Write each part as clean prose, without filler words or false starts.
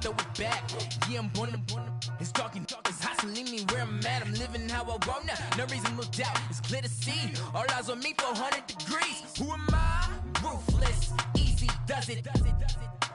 throw it back. Yeah, I'm born it's talking, it's hot, so leave me where I'm at. I'm living how I want now, no reason to look doubt. It's clear to see, all eyes on me, 400 degrees. Who am I? Ruthless, easy, does it.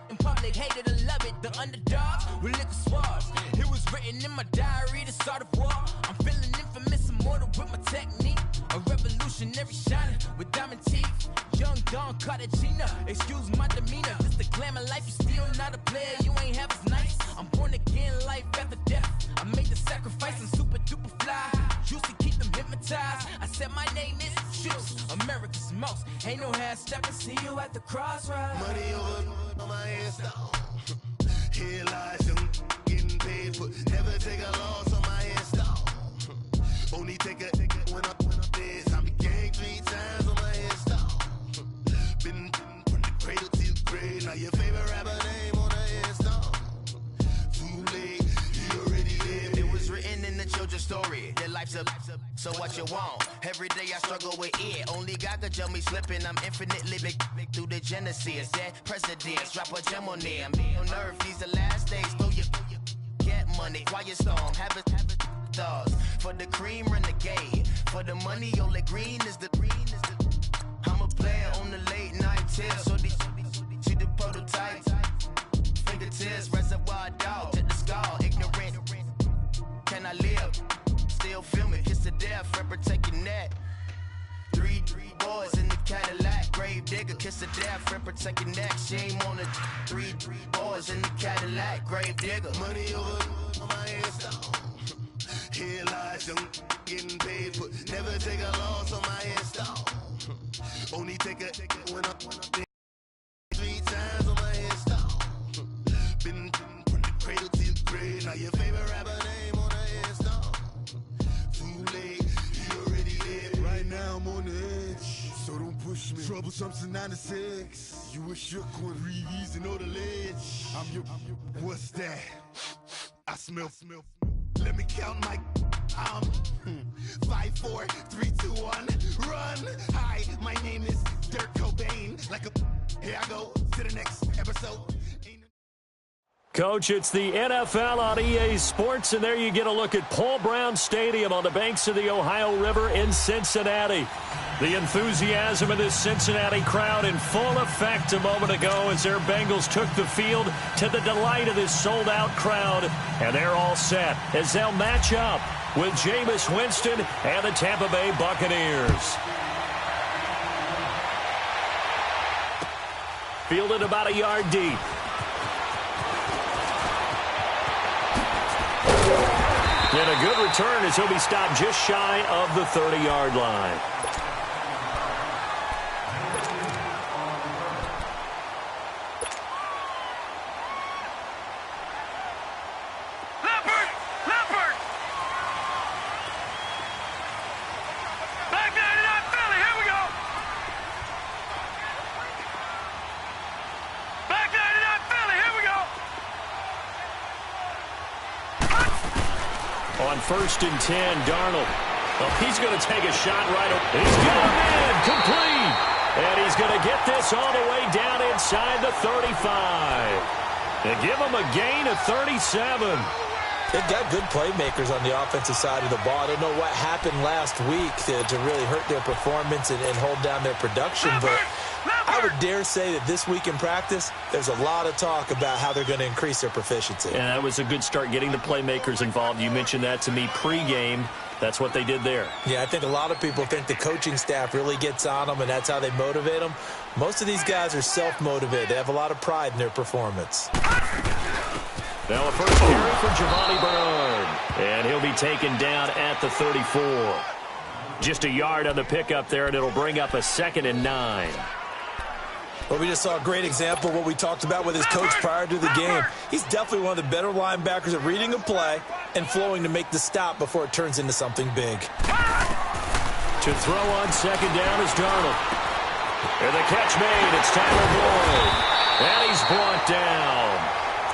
In public, hated to love it. The underdogs with liquor swabs. It was written in my diary to start a war. I'm feeling infamous, immortal with my technique. A revolutionary shining with diamond teeth. Young Don Cartagena, excuse my demeanor. Just the glamour life, you still not a player. You ain't half as nice. I'm born again, life after death. I made the sacrifice, I'm super duper fly. Used to keep them hypnotized. I said my name is Juice, America's most. Ain't no half stepping. See you at the crossroads. Money over on my install. Here lies young, getting paid for. Never take a loss on my install. Only take a when I'm dead. I became 3 times on my install. Been from the cradle to the grave. Now your favorite rapper name on the install. Too late, you already lived. It was written in the children's story. Their life's up, so what you want? Every day I struggle with it. Only God could tell me slipping. I'm infinitely big through the genesis. Dead presidents, drop a gem on them. On earth, these the last days. Throw your get money, quiet storm. Have it thoughts. For the cream, renegade. For the money, only green is the. I'm a player on the late night tips. So they see the prototype. Fingertips, reservoir dog to the skull. Ignorant. Can I live? Still film it. Kiss to death, rep protect your neck. 3 boys in the Cadillac. Grave digger, kiss to death, rep protect your neck. Shame on the 3 boys in the Cadillac. Grave digger. Money over on my install. Here lies young, getting paid for. Never take a loss on my install. Only take a when I'm 3 times on my install. Been from the cradle to the grave. Now your favorite rapper name on the install. Too late, you already lived. Right now I'm on the edge, so don't push me. Troublesome to 9 to 6. You a shook one, breathe easy, know the ledge. I'm your. What's that? I smell. Let me count my. 5, 4, 3, 2, 1, run. Hi, my name is Dirk Cobain. Like a. Here I go to the next episode. Coach, it's the NFL on EA Sports, and there you get a look at Paul Brown Stadium on the banks of the Ohio River in Cincinnati. The enthusiasm of this Cincinnati crowd in full effect a moment ago as their Bengals took the field to the delight of this sold-out crowd. And they're all set as they'll match up with Jameis Winston and the Tampa Bay Buccaneers. Fielded about a yard deep. And a good return as he'll be stopped just shy of the 30-yard line. On 1st and 10, Darnold. Well, he's going to take a shot right away. He's got him in, complete. And he's going to get this all the way down inside the 35. They give him a gain of 37. They've got good playmakers on the offensive side of the ball. I don't know what happened last week to really hurt their performance and hold down their production, but I would dare say that this week in practice, there's a lot of talk about how they're going to increase their proficiency. Yeah, that was a good start getting the playmakers involved. You mentioned that to me pregame. That's what they did there. Yeah, I think a lot of people think the coaching staff really gets on them, and that's how they motivate them. Most of these guys are self-motivated. They have a lot of pride in their performance. Now a first carry for Giovanni Bernard. And he'll be taken down at the 34. Just a yard on the pickup there, and it'll bring up a 2nd and 9. Well, we just saw a great example of what we talked about with his coach prior to the game. He's definitely one of the better linebackers at reading a play and flowing to make the stop before it turns into something big. To throw on 2nd down is Darnold. And the catch made. It's Tyler Boyd. And he's brought down.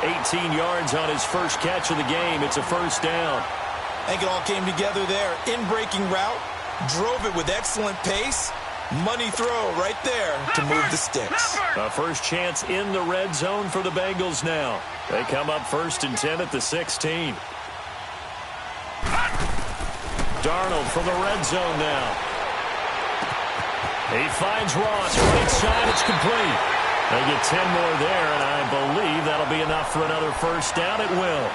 18 yards on his first catch of the game. It's a 1st down. I think it all came together there. In-breaking route, drove it with excellent pace, Money throw right there to move the sticks. A first chance in the red zone for the Bengals now. They come up 1st and 10 at the 16. Darnold from the red zone now. He finds Ross, right side, it's complete. They get 10 more there, and I believe that'll be enough for another first down. It will.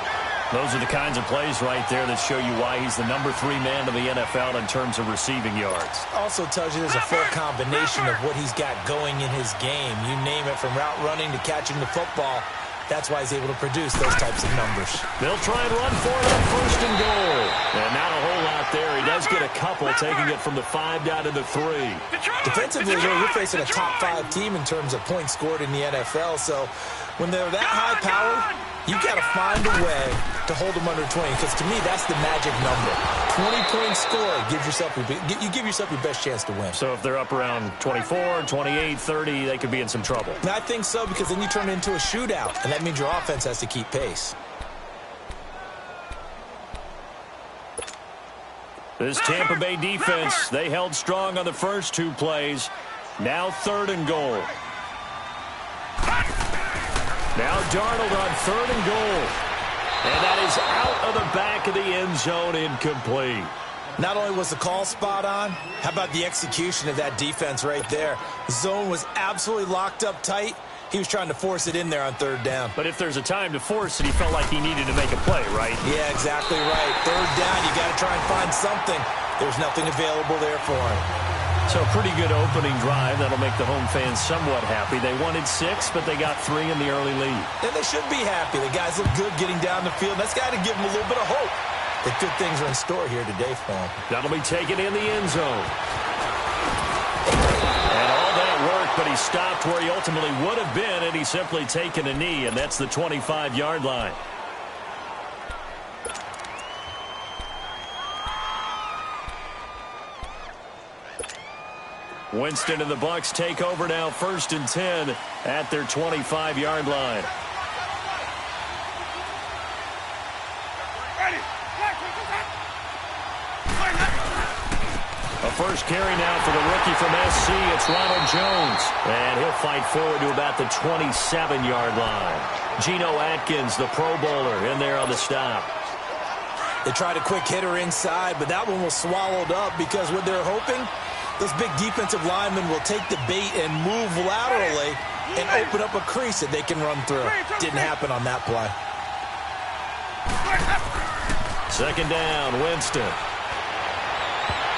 Those are the kinds of plays right there that show you why he's the number 3 man in the NFL in terms of receiving yards. Also tells you there's a full combination of what he's got going in his game. You name it, from route running to catching the football. That's why he's able to produce those types of numbers. They'll try and run for it on 1st and goal. And not a whole lot there. He does get a couple, taking it from the 5 down to the 3. Defensively, you're facing a top 5 team in terms of points scored in the NFL. So when they're that high powered, you got to find a way to hold them under 20, because to me, that's the magic number. 20-point score, you give yourself your best chance to win. So if they're up around 24, 28, 30, they could be in some trouble. And I think so, because then you turn it into a shootout, and that means your offense has to keep pace. This Tampa Bay defense, they held strong on the first 2 plays. Now 3rd and goal. Now Darnold on 3rd and goal. And that is out of the back of the end zone, incomplete. Not only was the call spot on, how about the execution of that defense right there? The zone was absolutely locked up tight. He was trying to force it in there on 3rd down. But if there's a time to force it, he felt like he needed to make a play, right? Yeah, exactly right. 3rd down, you got to try and find something. There's nothing available there for him. So pretty good opening drive. That'll make the home fans somewhat happy. They wanted 6, but they got 3 in the early lead. And they should be happy. The guys look good getting down the field. That's got to give them a little bit of hope that good things are in store here today for them. That'll be taken in the end zone. And all that work, but he stopped where he ultimately would have been, and he's simply taken a knee, and that's the 25-yard line. Winston and the Bucs take over now, 1st and 10 at their 25-yard line. A first carry now for the rookie from SC. It's Ronald Jones. And he'll fight forward to about the 27-yard line. Geno Atkins, the Pro Bowler, in there on the stop. They tried a quick hitter inside, but that one was swallowed up because what they're hoping, those big defensive linemen will take the bait and move laterally and open up a crease that they can run through. Didn't happen on that play. 2nd down, Winston.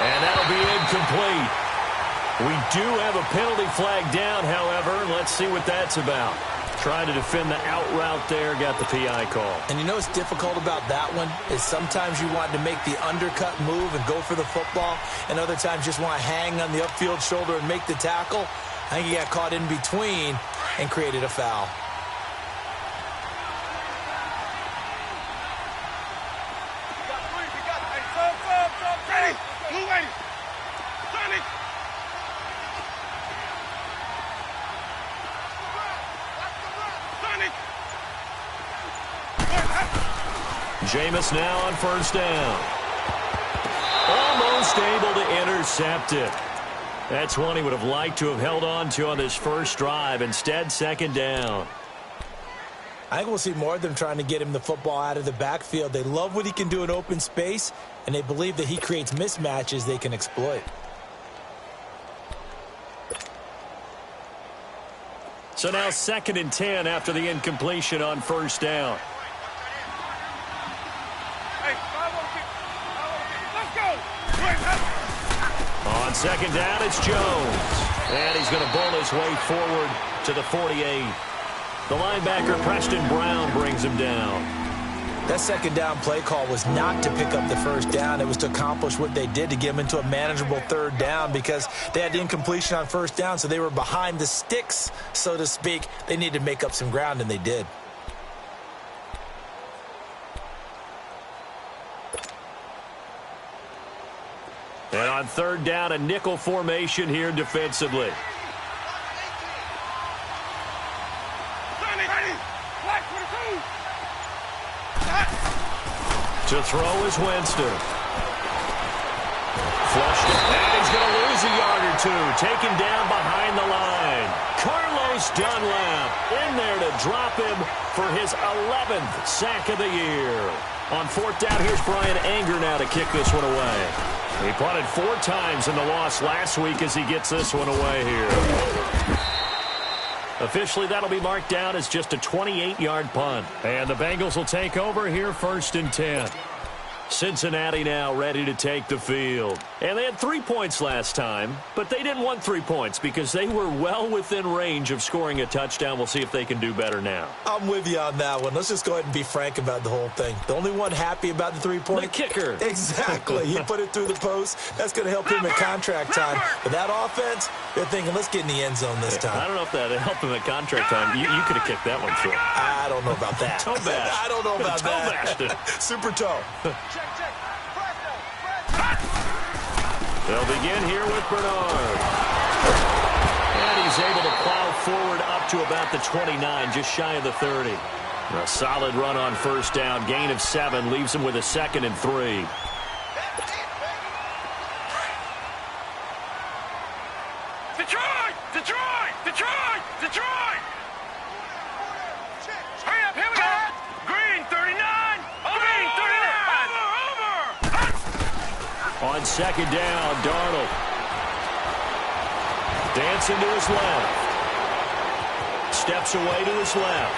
And that'll be incomplete. We do have a penalty flag down, however. Let's see what that's about. Trying to defend the out route there, got the PI call. And you know what's difficult about that one is sometimes you want to make the undercut move and go for the football, and other times just want to hang on the upfield shoulder and make the tackle. I think he got caught in between and created a foul. Jameis now on 1st down. Almost able to intercept it. That's one he would have liked to have held on to on this first drive. Instead, 2nd down. I think we'll see more of them trying to get him the football out of the backfield. They love what he can do in open space, and they believe that he creates mismatches they can exploit. So now 2nd and 10 after the incompletion on 1st down. On 2nd down, it's Jones. And he's going to bull his way forward to the 48. The linebacker, Preston Brown, brings him down. That 2nd down play call was not to pick up the 1st down. It was to accomplish what they did to get them into a manageable 3rd down because they had the incompletion on 1st down, so they were behind the sticks, so to speak. They needed to make up some ground, and they did. And on 3rd down, a nickel formation here defensively. To throw is Winston. Flushed it, and he's going to lose a yard or taken down behind the line. Carlos Dunlap in there to drop him for his 11th sack of the year. On fourth down, here's Brian Anger now to kick this one away. He punted 4 times in the loss last week as he gets this one away here. Officially, that'll be marked down as just a 28-yard punt. And the Bengals will take over here 1st and 10. Cincinnati now ready to take the field. And they had 3 points last time, but they didn't want 3 points because they were well within range of scoring a touchdown. We'll see if they can do better now. I'm with you on that one. Let's just go ahead and be frank about the whole thing. The only one happy about the 3-point? The kicker. Exactly. He put it through the post. That's going to help him in contract time. But that offense, they're thinking, let's get in the end zone this time. I don't know if that helped him at contract time. You could have kicked that one through. I don't know about that. Toe bash. I don't know about that. Toe bashed it. Super toe. They'll begin here with Bernard. And he's able to plow forward up to about the 29, just shy of the 30. A solid run on first down. Gain of 7 leaves him with a 2nd and 3. Detroit! Detroit! Detroit! Detroit! Hurry up, here we go! Green 39! Green 39! On 2nd down, Darnold. Dancing to his left. Steps away to his left.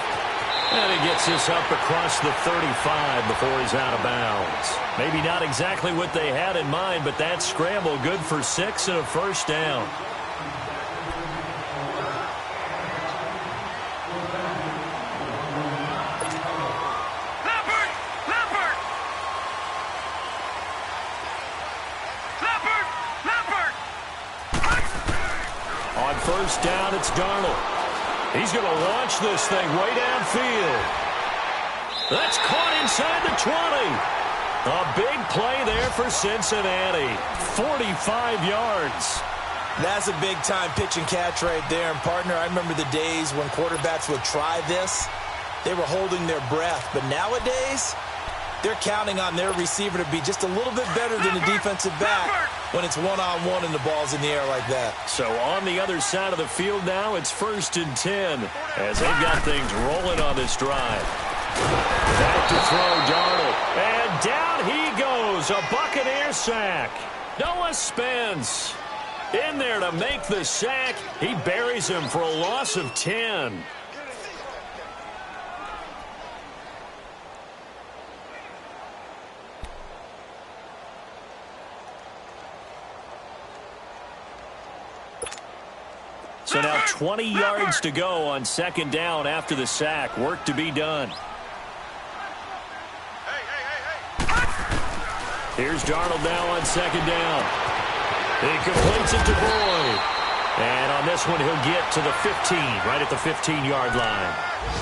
And he gets this up across the 35 before he's out of bounds. Maybe not exactly what they had in mind, but that scramble good for 6 and a first down. First down, it's Darnold. He's going to launch this thing way downfield. That's caught inside the 20. A big play there for Cincinnati. 45 yards. That's a big-time pitch and catch right there. And, partner, I remember the days when quarterbacks would try this. They were holding their breath. But nowadays, they're counting on their receiver to be just a little bit better than the defensive back when it's one-on-one and the ball's in the air like that. So on the other side of the field now, it's 1st and 10 as they've got things rolling on this drive. Back to throw, Darnold. And down he goes, a Buccaneer sack. Noah Spence in there to make the sack. He buries him for a loss of 10. So now 20 yards to go on 2nd down after the sack. Work to be done. Here's Darnold now on 2nd down. He completes it to Boyd. And on this one, he'll get to the 15, right at the 15-yard line.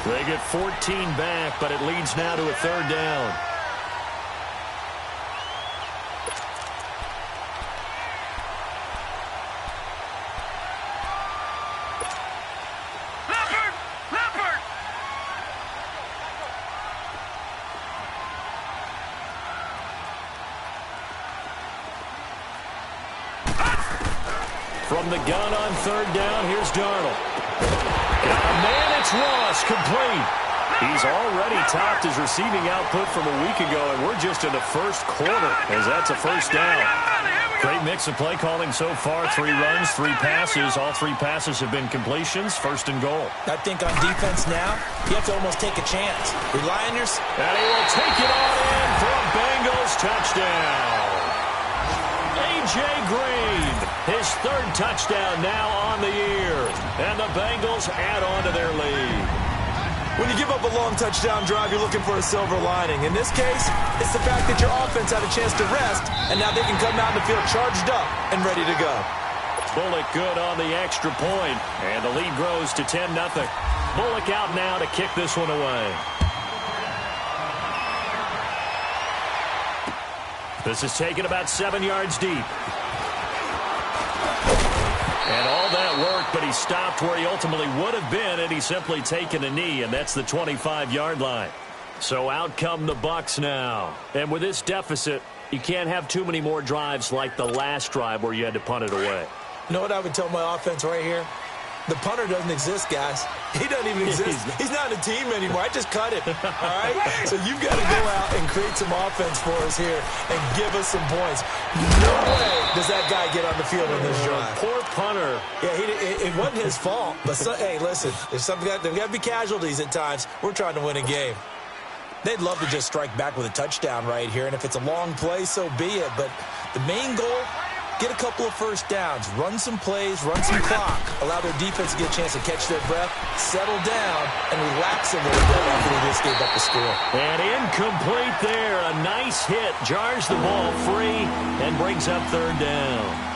They get 14 back, but it leads now to a 3rd down. From the gun on 3rd down, here's Darnold. Man, it's Ross, complete. He's already topped his receiving output from a week ago, and we're just in the first quarter as that's a first down. Great mix of play calling so far. 3 runs, 3 passes. All 3 passes have been completions. 1st and goal. I think on defense now, you have to almost take a chance. Rely on your... And he will take it on in for a Bengals touchdown. A.J. Green, his 3rd touchdown now on the year. And the Bengals add on to their lead. When you give up a long touchdown drive, you're looking for a silver lining. In this case, it's the fact that your offense had a chance to rest, and now they can come out and feel charged up and ready to go. Bullock good on the extra point, and the lead grows to 10-0. Bullock out now to kick this one away. This is taken about 7 yards deep. And all that worked, but he stopped where he ultimately would have been, and he's simply taken a knee, and that's the 25-yard line. So out come the Bucs now. And with this deficit, you can't have too many more drives like the last drive where you had to punt it away. You know what I would tell my offense right here? The punter doesn't exist, guys. He doesn't even exist. He's not in a team anymore. I just cut him, all right? So you've got to go out and create some offense for us here and give us some points. No way does that guy get on the field in this drive. Poor punter. Yeah, it wasn't his fault. But, hey, listen, there's got to be casualties at times. We're trying to win a game. They'd love to just strike back with a touchdown right here, and if it's a long play, so be it. But the main goal, get a couple of first downs, run some plays, run some clock, allow their defense to get a chance to catch their breath, settle down, and relax a little bit after they just gave up the score. And incomplete there. A nice hit. Jars the ball free and brings up third down.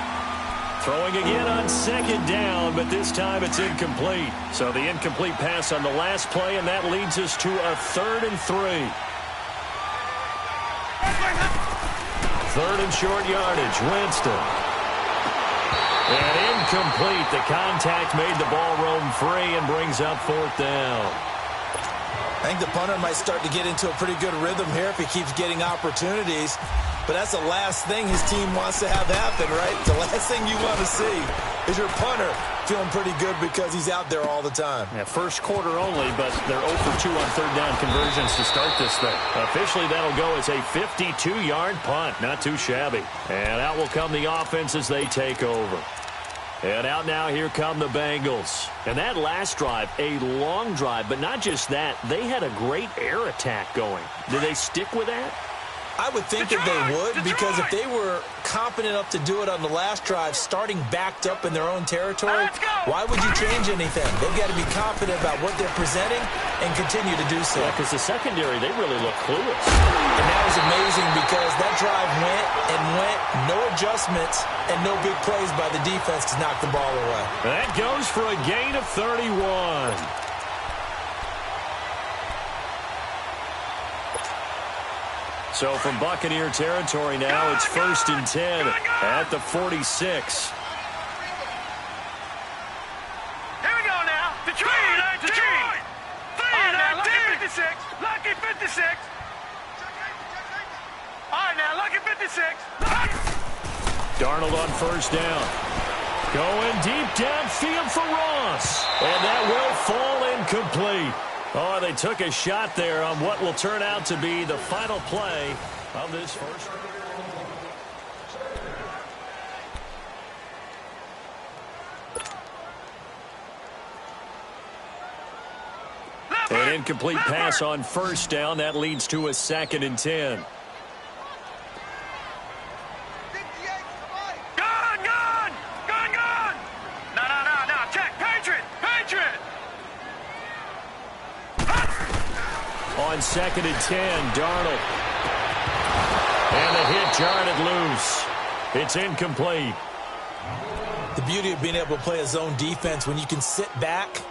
Throwing again on second down, but this time it's incomplete. So the incomplete pass on the last play, and that leads us to a 3rd and 3. 3rd and short yardage. Winston. And incomplete. The contact made the ball roam free and brings up 4th down. I think the punter might start to get into a pretty good rhythm here if he keeps getting opportunities. But that's the last thing his team wants to have happen, right? The last thing you want to see is your punter feeling pretty good because he's out there all the time. Yeah, first quarter only, but they're 0 for 2 on third down conversions to start this thing. Officially, that'll go as a 52-yard punt. Not too shabby. And out will come the offense as they take over. And out now, here come the Bengals. And that last drive, a long drive, but not just that. They had a great air attack going. Did they stick with that? I would think that they would, because if they were competent enough to do it on the last drive, starting backed up in their own territory, why would you change anything? They've got to be confident about what they're presenting and continue to do so. Yeah, because the secondary, they really look clueless. And that was amazing because that drive went and went, no adjustments, and no big plays by the defense to knock the ball away. That goes for a gain of 31. So from Buccaneer territory now, it's 1st and 10 at the 46. Here we go now. Detroit. Detroit. Lucky 56. Lucky 56. All right, now, lucky 56. Darnold on first down. Going deep downfield for Ross. And that will fall incomplete. Oh, they took a shot there on what will turn out to be the final play of this first. An incomplete pass on first down. That leads to a 2nd and 10. On 2nd and 10, Darnold. And the hit jarred it loose. It's incomplete. The beauty of being able to play a zone defense, when you can sit back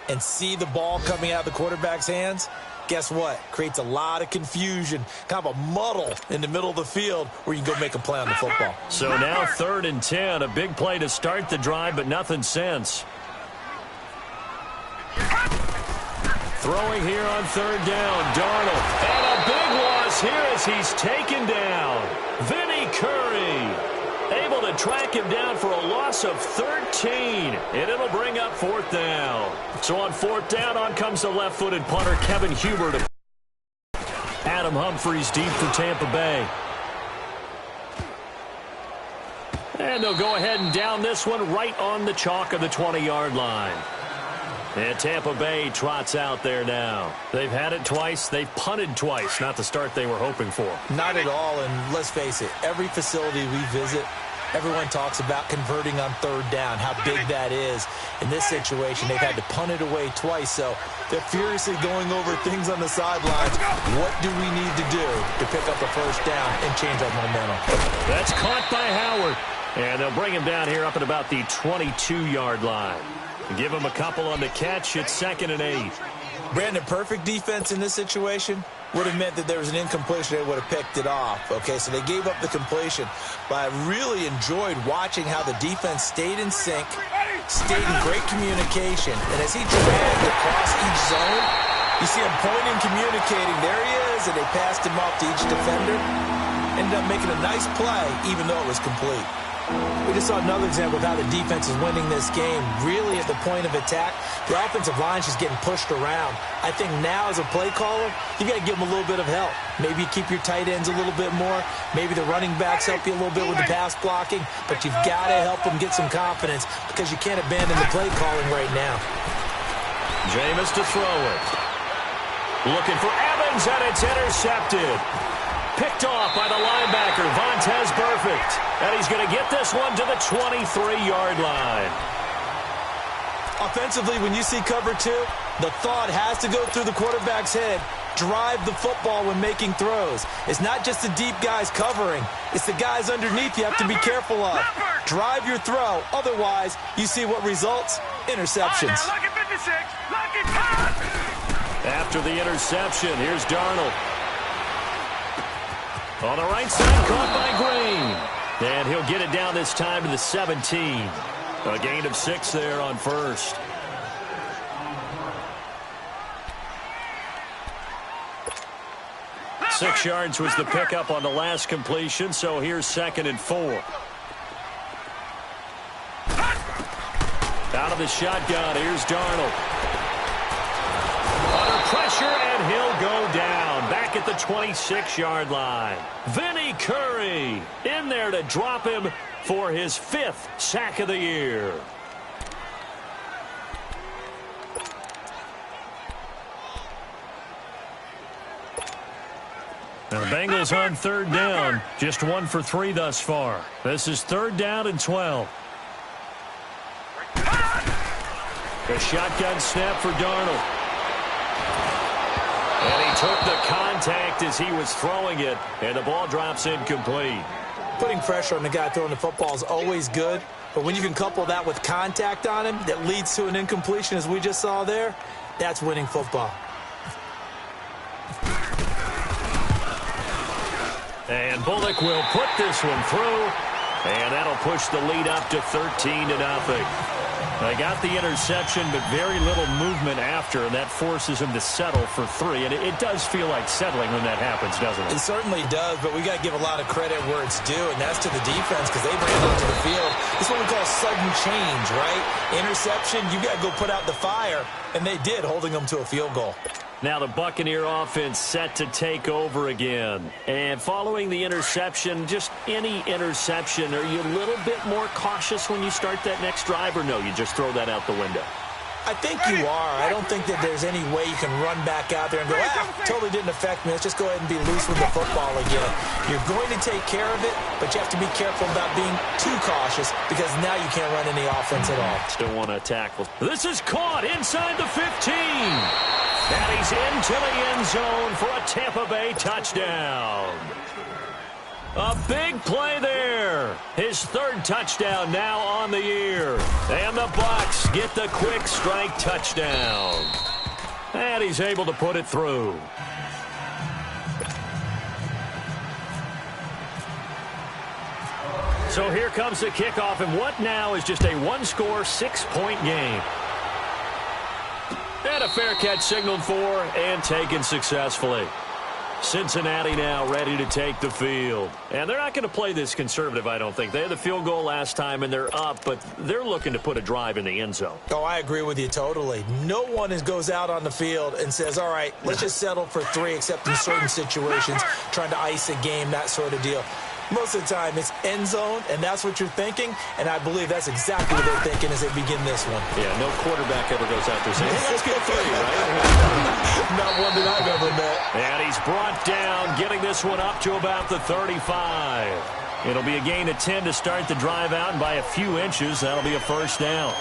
and see the ball coming out of the quarterback's hands, guess what? Creates a lot of confusion, kind of a muddle in the middle of the field where you can go make a play on the football. So now 3rd and 10, a big play to start the drive, but nothing since. Throwing here on 3rd down, Darnold. And a big loss here as he's taken down. Vinny Curry able to track him down for a loss of 13. And it'll bring up 4th down. So on 4th down, on comes the left-footed punter, Kevin Huber. Adam Humphries deep for Tampa Bay. And they'll go ahead and down this one right on the chalk of the 20-yard line. And Tampa Bay trots out there now. They've had it twice. They've punted twice. Not the start they were hoping for. Not at all, and let's face it, every facility we visit, everyone talks about converting on 3rd down, how big that is. In this situation, they've had to punt it away twice, so they're furiously going over things on the sidelines. What do we need to do to pick up the 1st down and change our momentum? That's caught by Howard. And they'll bring him down here up at about the 22-yard line. Give him a couple on the catch. It's 2nd and 8. Brandon, perfect defense in this situation would have meant that there was an incompletion. They would have picked it off. Okay, so they gave up the completion. But I really enjoyed watching how the defense stayed in sync, stayed in great communication. And as he dragged across each zone, you see him pointing, communicating. There he is, and they passed him off to each defender. Ended up making a nice play, even though it was complete. We just saw another example of how the defense is winning this game. Really at the point of attack, the offensive line is just getting pushed around. I think now as a play caller, you got to give them a little bit of help. Maybe you keep your tight ends a little bit more. Maybe the running backs help you a little bit with the pass blocking. But you've got to help them get some confidence because you can't abandon the play calling right now. Jameis to throw it. Looking for Evans, and it's intercepted. Picked off by the linebacker, Vontaze Burfict. And he's going to get this one to the 23-yard line. Offensively, when you see cover two, the thought has to go through the quarterback's head. Drive the football when making throws. It's not just the deep guys covering. It's the guys underneath you have to be careful of. Drive your throw. Otherwise, you see what results? Interceptions. Look at 56. Look at After the interception, here's Darnold. On the right side, caught by Green. And he'll get it down this time to the 17. A gain of 6 there on first. Six yards was the pickup on the last completion, so here's 2nd and 4. Out of the shotgun, here's Darnold. Under pressure, and he'll go down. Back at the 26-yard line. Vinny Curry in there to drop him for his 5th sack of the year. Now the Bengals on 3rd down. Just 1 for 3 thus far. This is 3rd down and 12. A shotgun snap for Darnold. And he took the contact as he was throwing it, and the ball drops incomplete. Putting pressure on the guy throwing the football is always good, but when you can couple that with contact on him that leads to an incompletion, as we just saw there, that's winning football. And Bullock will put this one through, and that'll push the lead up to 13-0. They got the interception, but very little movement after, and that forces him to settle for 3. And it does feel like settling when that happens, doesn't it? It certainly does, but we got to give a lot of credit where it's due, and that's to the defense because they ran onto the field. This is what we call sudden change, right? Interception, you got to go put out the fire, and they did, holding them to a field goal. Now the Buccaneer offense set to take over again. And following the interception, just any interception, are you a little bit more cautious when you start that next drive, or no, you just throw that out the window? I think you are. I don't think that there's any way you can run back out there and go, totally didn't affect me. Let's just go ahead and be loose with the football again. You're going to take care of it, but you have to be careful about being too cautious because now you can't run any offense at all. Still want to tackle. This is caught inside the 15. And he's into the end zone for a Tampa Bay touchdown. A big play there. His 3rd touchdown now on the year. And the Bucs get the quick strike touchdown. And he's able to put it through. So here comes the kickoff, and what now is just a 1-score, 6-point game. And a fair catch signaled for and taken successfully. Cincinnati now ready to take the field. And they're not going to play this conservative, I don't think. They had the field goal last time, and they're up, but they're looking to put a drive in the end zone. Oh, I agree with you totally. No one goes out on the field and says, all right, let's just settle for 3, except in certain situations, trying to ice a game, that sort of deal. Most of the time, it's end zone, and that's what you're thinking, and I believe that's exactly what they're thinking as they begin this one. Yeah, no quarterback ever goes out there saying, hey, let's get 3, right? Not one that I've ever met. And he's brought down, getting this one up to about the 35. It'll be a gain of 10 to start the drive out, and by a few inches, that'll be a 1st down.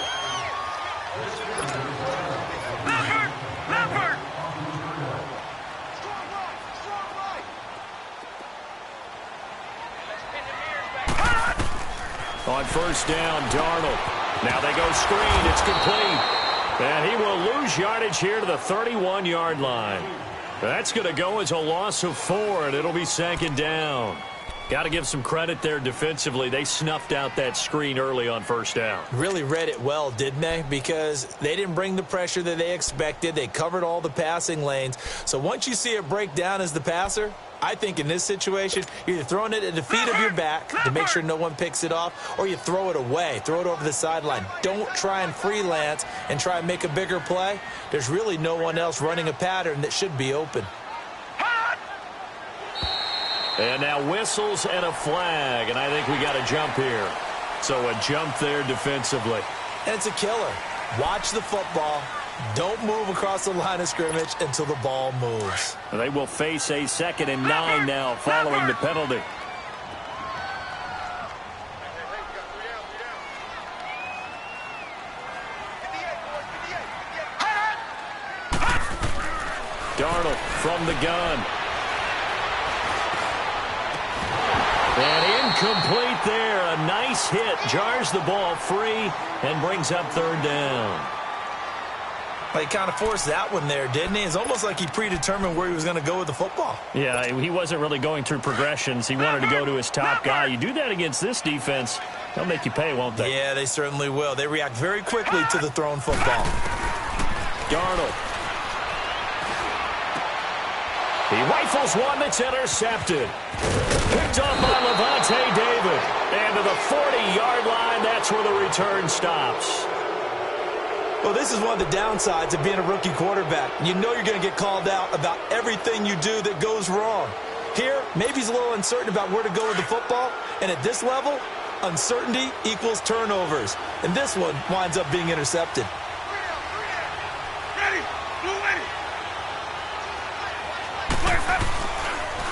On 1st down, Darnold. Now they go screen. It's complete. And he will lose yardage here to the 31-yard line. That's going to go as a loss of 4, and it'll be 2nd down. Got to give some credit there defensively. They snuffed out that screen early on first down. Really read it well, didn't they? Because they didn't bring the pressure that they expected. They covered all the passing lanes. So once you see it break down as the passer, I think in this situation, you're either throwing it at the feet of your back to make sure no one picks it off, or you throw it away, throw it over the sideline. Don't try and freelance and try and make a bigger play. There's really no one else running a pattern that should be open. And now whistles and a flag, and I think we got a jump here. So a jump there defensively. And it's a killer. Watch the football. Don't move across the line of scrimmage until the ball moves. They will face a 2nd and 9 now following the penalty. Darnold from the gun. And incomplete there. A nice hit. Jars the ball free and brings up 3rd down. He kind of forced that one there, didn't he? It's almost like he predetermined where he was going to go with the football. Yeah, he wasn't really going through progressions. He wanted to go to his top guy. You do that against this defense, they'll make you pay, won't they? Yeah, they certainly will. They react very quickly to the thrown football. Darnold. He rifles one that's intercepted. Picked up by Levante David. And to the 40-yard line, that's where the return stops. Well, this is one of the downsides of being a rookie quarterback. You know you're going to get called out about everything you do that goes wrong. Here, maybe he's a little uncertain about where to go with the football. And at this level, uncertainty equals turnovers. And this one winds up being intercepted.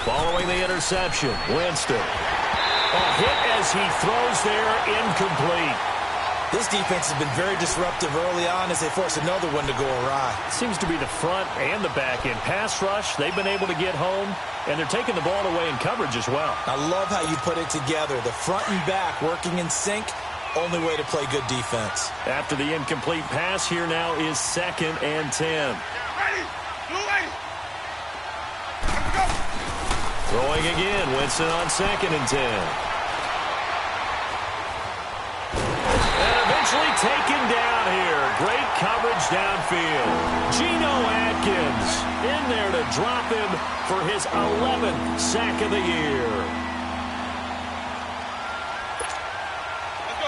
Following the interception, Winston. A hit as he throws there, incomplete. This defense has been very disruptive early on as they force another one to go awry. Seems to be the front and the back end. Pass rush, they've been able to get home, and they're taking the ball away in coverage as well. I love how you put it together. The front and back working in sync, only way to play good defense. After the incomplete pass, here now is 2nd and 10. Throwing again, Winston on 2nd and 10. And eventually taken down here. Great coverage downfield. Geno Atkins in there to drop him for his 11th sack of the year.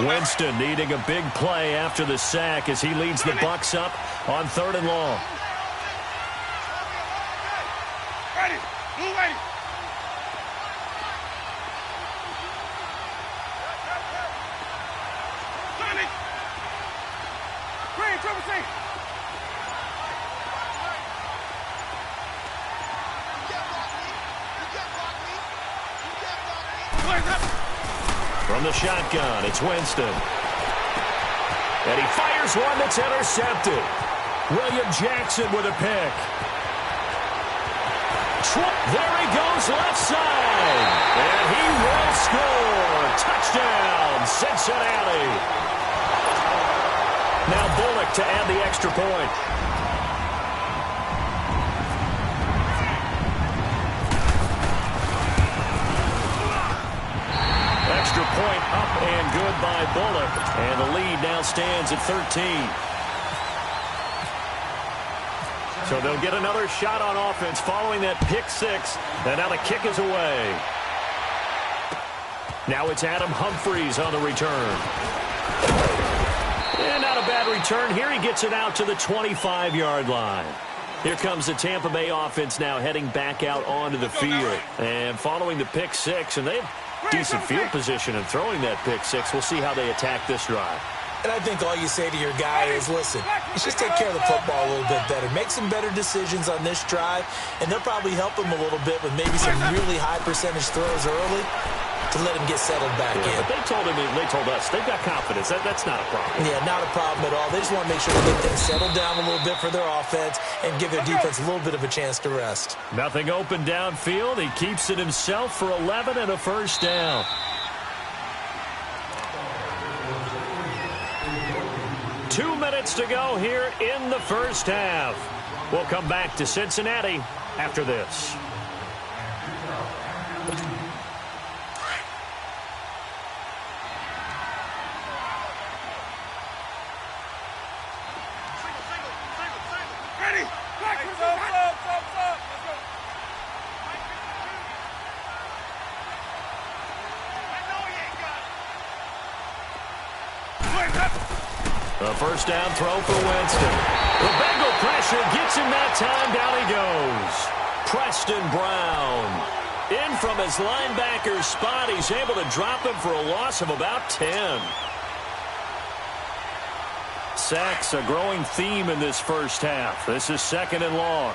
Winston needing a big play after the sack as he leads the Bucs up on 3rd and long. From the shotgun, it's Winston. And he fires one that's intercepted. William Jackson with a pick. There he goes left side. And he will score. Touchdown, Cincinnati. Now Bullock to add the extra point. Extra point up and good by Bullock. And the lead now stands at 13. So they'll get another shot on offense following that pick six. And now the kick is away. Now it's Adam Humphries on the return. And not a bad return. Here he gets it out to the 25-yard line. Here comes the Tampa Bay offense now heading back out onto the field. And following the pick six, and they have decent field position in throwing that pick six. We'll see how they attack this drive. And I think all you say to your guy is, listen, let's just take care of the football a little bit better. Make some better decisions on this drive, and they'll probably help him a little bit with maybe some really high percentage throws early to let him get settled back in. But they told us they've got confidence. That's not a problem. Yeah, not a problem at all. They just want to make sure they get things settled down a little bit for their offense and give their defense a little bit of a chance to rest. Nothing open downfield. He keeps it himself for 11 and a first down. Two minutes to go here in the first half. We'll come back to Cincinnati after this. A first down throw for Winston. The Bengal pressure gets him that time. Down he goes. Preston Brown. In from his linebacker spot. He's able to drop him for a loss of about 10. Sacks, a growing theme in this first half. This is 2nd and long.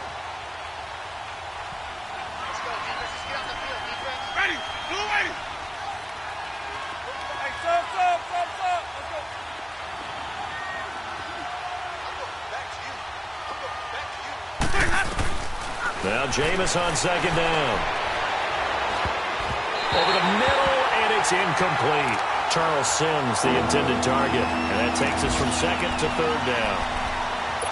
Now Jameis on 2nd down. Over the middle, and it's incomplete. Charles Sims, the intended target. And that takes us from 2nd to 3rd down.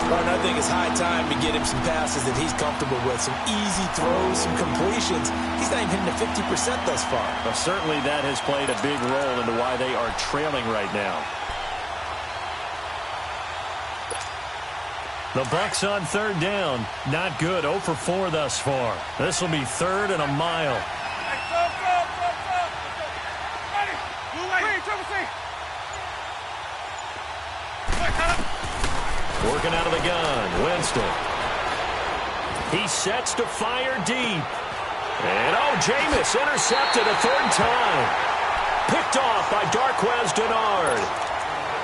Well, I think it's high time to get him some passes that he's comfortable with. Some easy throws, some completions. He's not even hitting the 50% thus far. Well, certainly that has played a big role into why they are trailing right now. The Bucs on 3rd down. Not good. 0 for 4 thus far. This will be 3rd and a mile. Working out of the gun. Winston. He sets to fire deep. And, Jameis intercepted a 3rd time. Picked off by Darquez Denard.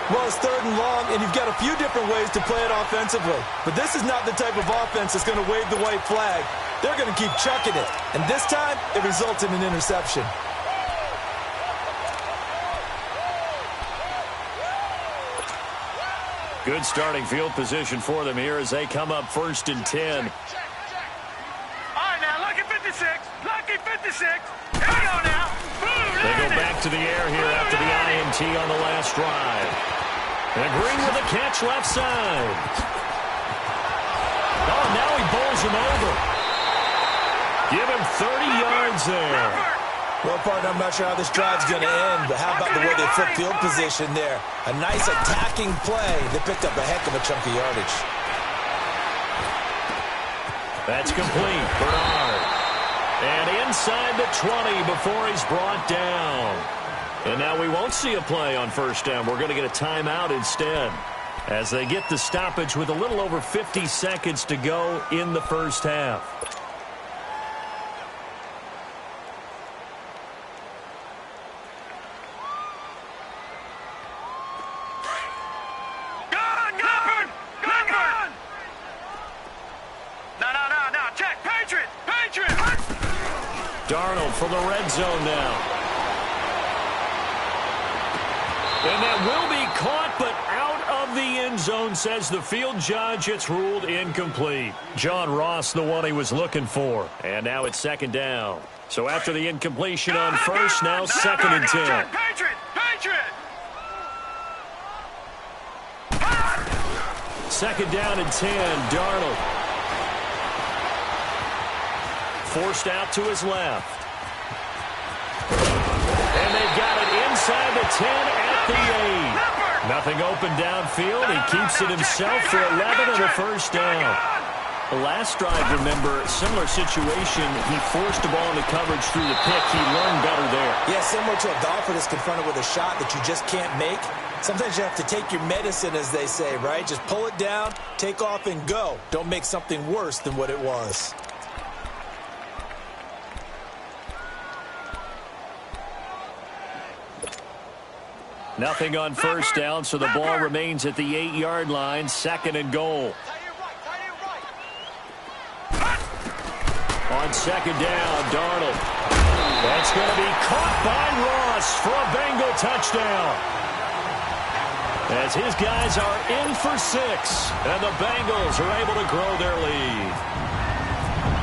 Well, it's 3rd and long, and you've got a few different ways to play it offensively. But this is not the type of offense that's going to wave the white flag. They're going to keep chucking it. And this time, it results in an interception. Good starting field position for them here as they come up 1st and 10. All right, now, lucky 56. Lucky 56. Here we go now. Boom, they go back to the air here after the INT on the last drive. And Green with a catch left side. Now he bowls him over. Give him 30 yards there. Well, partner, I'm not sure how this drive's going to end, but how about the way they flip field position there? A nice attacking play. They picked up a heck of a chunk of yardage. That's complete. Bernard. And inside the 20 before he's brought down. And now we won't see a play on 1st down. We're going to get a timeout instead as they get the stoppage with a little over 50 seconds to go in the first half. Darnold for the red zone now. And that will be caught, but out of the end zone, says the field judge. It's ruled incomplete. John Ross, the one he was looking for. And now it's 2nd down. So after the incompletion on 1st, now 2nd and 10. Patriot! 2nd down and 10, Darnold. Forced out to his left. And they've got it inside the 10 at the 8. Nothing open downfield. He keeps it himself for 11 and a 1st down. The last drive, remember, similar situation. He forced the ball into coverage through the pick. He learned better there. Yeah, similar to a golfer that's confronted with a shot that you just can't make. Sometimes you have to take your medicine, as they say, right? Just pull it down, take off, and go. Don't make something worse than what it was. Nothing on 1st down, so the ball remains at the 8-yard line, 2nd and goal. On 2nd down, Darnold. That's going to be caught by Ross for a Bengal touchdown. As his guys are in for 6, and the Bengals are able to grow their lead.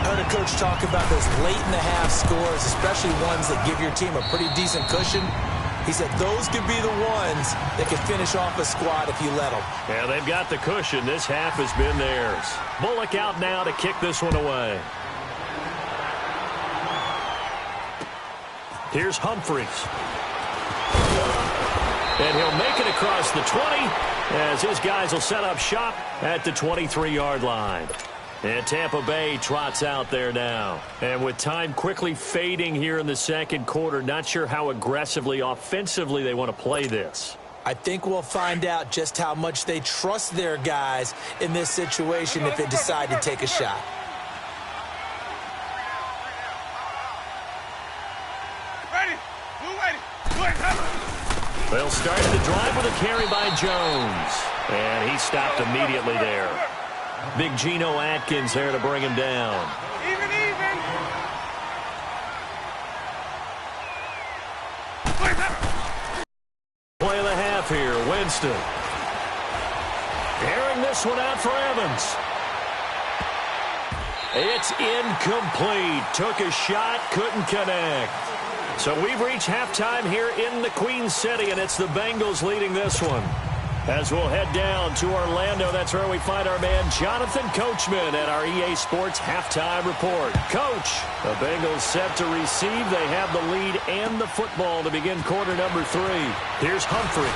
I heard a coach talk about those late-in-the-half scores, especially ones that give your team a pretty decent cushion. He said those could be the ones that could finish off a squad if you let them. Yeah, they've got the cushion. This half has been theirs. Bullock out now to kick this one away. Here's Humphries. And he'll make it across the 20 as his guys will set up shop at the 23-yard line. And Tampa Bay trots out there now. And with time quickly fading here in the 2nd quarter, not sure how aggressively, offensively they want to play this. I think we'll find out just how much they trust their guys in this situation if they decide to take a shot. They'll start the drive with a carry by Jones. And he stopped immediately there. Big Geno Atkins there to bring him down. Even. Play of the half here, Winston. Airing this one out for Evans. It's incomplete. Took a shot, couldn't connect. So we've reached halftime here in the Queen City, and it's the Bengals leading this one. As we'll head down to Orlando, that's where we find our man Jonathan Coachman at our EA Sports Halftime Report. Coach, the Bengals set to receive. They have the lead and the football to begin quarter number 3. Here's Humphries.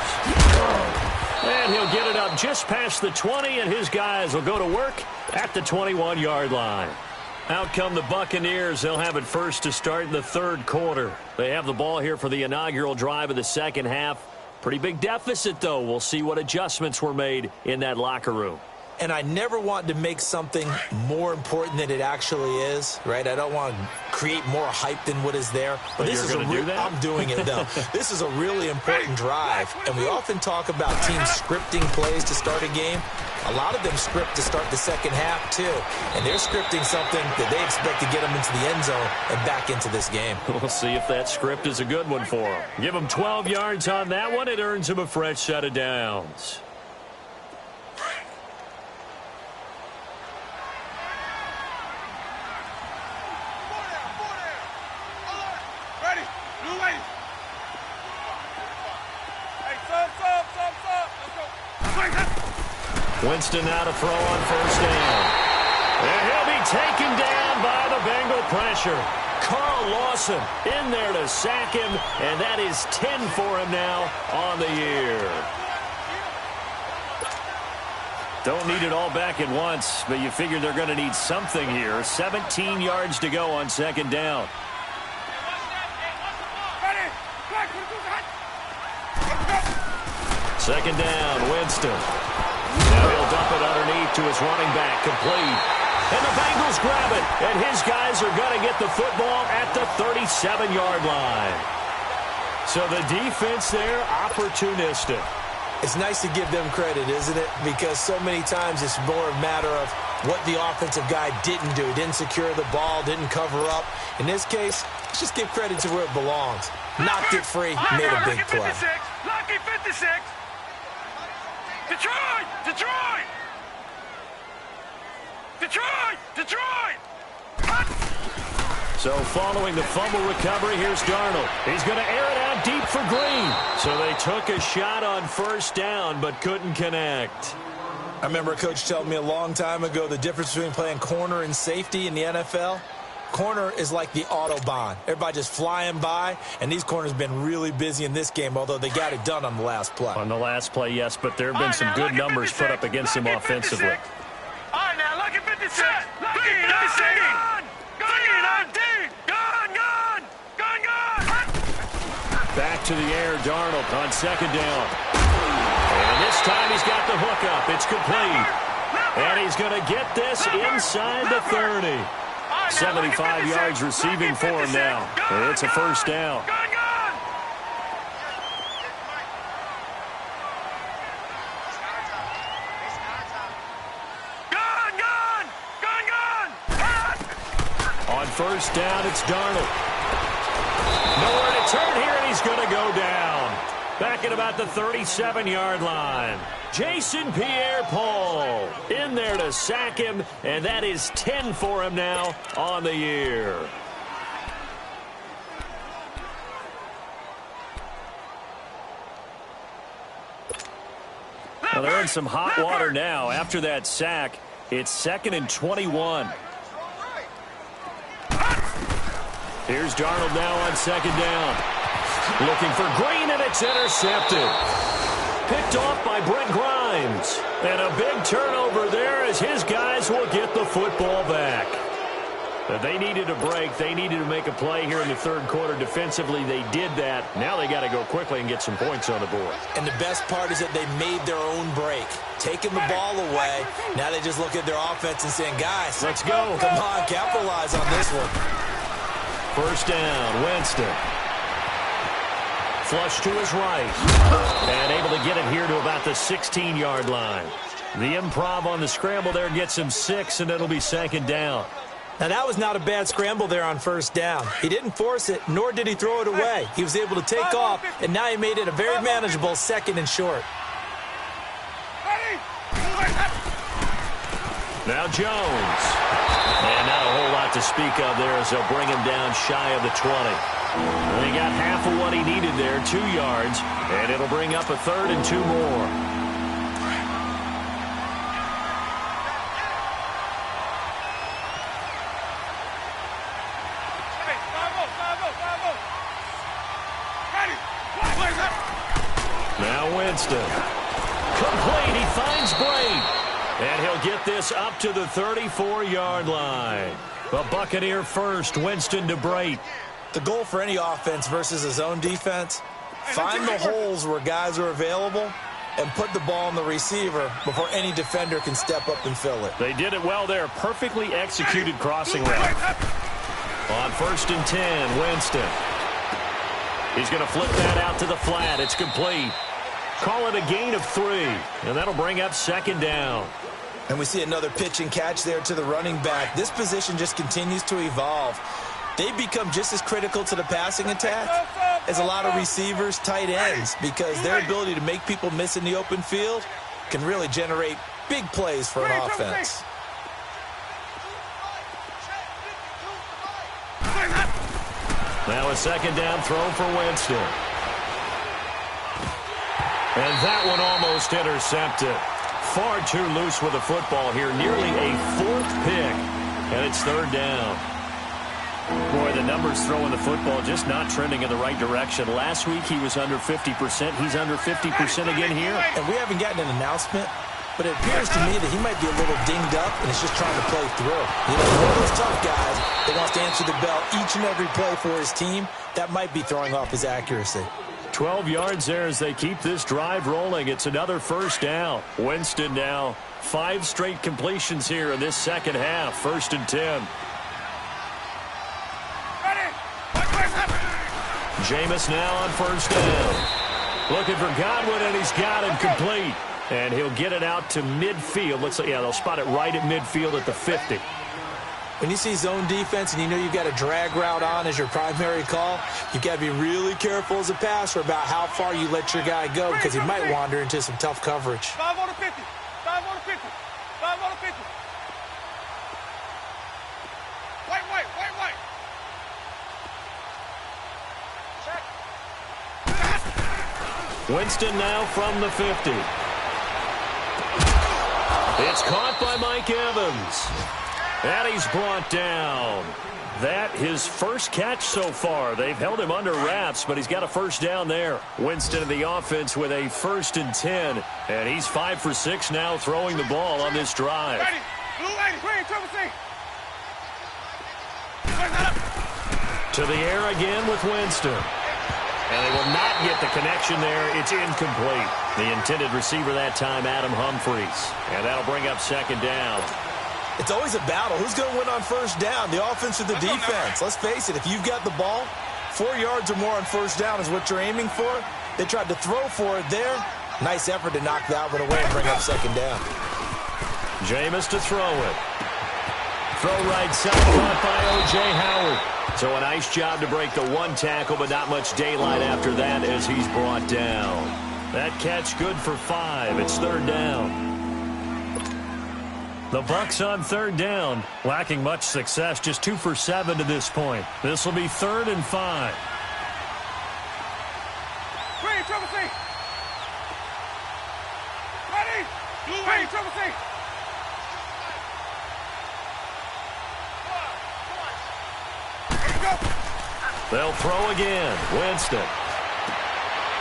And he'll get it up just past the 20, and his guys will go to work at the 21-yard line. Out come the Buccaneers. They'll have it first to start the third quarter. They have the ball here for the inaugural drive of the second half. Pretty big deficit, though. We'll see what adjustments were made in that locker room. And I never want to make something more important than it actually is, right? I don't want to create more hype than what is there. But this is I'm doing it, though. This is a really important drive. And we often talk about teams scripting plays to start a game. A lot of them script to start the second half, too. And they're scripting something that they expect to get them into the end zone and back into this game. We'll see if that script is a good one for them. Give them 12 yards on that one. It earns them a fresh set of downs. Winston now to throw on first down. And he'll be taken down by the Bengal pressure. Carl Lawson in there to sack him, and that is 10 for him now on the year. Don't need it all back at once, but you figure they're going to need something here. 17 yards to go on second down. Second down, Winston. Now he'll dump it underneath to his running back, complete. And the Bengals grab it, and his guys are going to get the football at the 37-yard line. So the defense there, opportunistic. It's nice to give them credit, isn't it? Because so many times it's more a matter of what the offensive guy didn't do. Didn't secure the ball, didn't cover up. In this case, let's just give credit to where it belongs. Knocked it free, made a big play. Lucky 56. Detroit! Detroit! Detroit! Detroit! So following the fumble recovery, here's Darnold. He's going to air it out deep for Green. So they took a shot on first down but couldn't connect. I remember a coach telling me a long time ago the difference between playing corner and safety in the NFL. Corner is like the Autobahn. Everybody just flying by, and these corners have been really busy in this game, although they got it done on the last play. On the last play, yes, but there have been some good numbers put up against him offensively. All right, now, lucky 56. Lucky 56. Back to the air, Darnold on second down. And this time he's got the hook up. It's complete. And he's going to get this inside the 30. 75 yards receiving for him now. And it's a first down. On first down, it's Darnold. Nowhere to turn here, and he's going to go down. Back at about the 37-yard line. Jason Pierre-Paul in there to sack him, and that is 10 for him now on the year. Well, they're in some hot water now. After that sack, it's 2nd and 21. Here's Darnold now on second down. Looking for Green, and it's intercepted. Picked off by Brent Grimes. And a big turnover there as his guys will get the football back. They needed a break. They needed to make a play here in the third quarter. Defensively, they did that. Now they got to go quickly and get some points on the board. And the best part is that they made their own break, taking the ball away. Now they just look at their offense and saying, guys, let's go. Come on, capitalize on this one. First down, Winston. Flush to his right. And able to get it here to about the 16-yard line. The improv on the scramble there gets him 6, and it'll be second down. Now, that was not a bad scramble there on first down. He didn't force it, nor did he throw it away. He was able to take off, and now he made it a very manageable second and short. Now Jones. And not a whole lot to speak of there as they'll bring him down shy of the 20. And he got half of what he needed there, 2 yards, and it'll bring up a third and 2 more. Now Winston. Complete. He finds Brate. And he'll get this up to the 34-yard line. The Buccaneer first. Winston to Brate. The goal for any offense versus a zone defense, find the holes where guys are available and put the ball on the receiver before any defender can step up and fill it. They did it well there. Perfectly executed crossing route. On first and 10, Winston. He's going to flip that out to the flat. It's complete. Call it a gain of 3, and that'll bring up second down. And we see another pitch and catch there to the running back. This position just continues to evolve. They become just as critical to the passing attack as a lot of receivers, tight ends, because their ability to make people miss in the open field can really generate big plays for an offense. Now a second down throw for Winston. And that one almost intercepted. Far too loose with the football here. Nearly a 4th pick. And it's third down. Boy, the numbers throwing the football just not trending in the right direction. Last week he was under 50%. He's under 50% again here. And we haven't gotten an announcement, but it appears to me that he might be a little dinged up and is just trying to play through. You know, one of those tough guys that wants to answer the bell each and every play for his team. That might be throwing off his accuracy. 12 yards there as they keep this drive rolling. It's another first down. Winston now 5 straight completions here in this second half. First and 10. Jameis now on first down. Looking for Godwin, and he's got him complete. And he'll get it out to midfield. Looks like, yeah, they'll spot it right at midfield at the 50. When you see zone defense and you know you've got a drag route on as your primary call, you've got to be really careful as a passer about how far you let your guy go because he might wander into some tough coverage. 5 on the 50. 5 on the 50. 5 on the 50. Wait. Check. Winston now from the 50. It's caught by Mike Evans. And he's brought down. That his first catch so far. They've held him under wraps, but he's got a first down there. Winston in the offense with a first and 10. And he's 5 for 6 now throwing the ball on this drive. Ready. Blue 80. Green, triple C. To the air again with Winston. And they will not get the connection there. It's incomplete. The intended receiver that time, Adam Humphries. And that'll bring up second down. It's always a battle. Who's going to win on first down, the offense or the defense? Let's face it, if you've got the ball, 4 yards or more on first down is what you're aiming for. They tried to throw for it there. Nice effort to knock that one away and bring up second down. Jameis to throw it. Throw right side, caught by O.J. Howard. So a nice job to break the one tackle, but not much daylight after that as he's brought down. That catch good for 5. It's third down. The Bucs on third down, lacking much success, just 2 for 7 to this point. This will be third and 5. Green, triple C. Ready. Green, triple C. They'll throw again. Winston.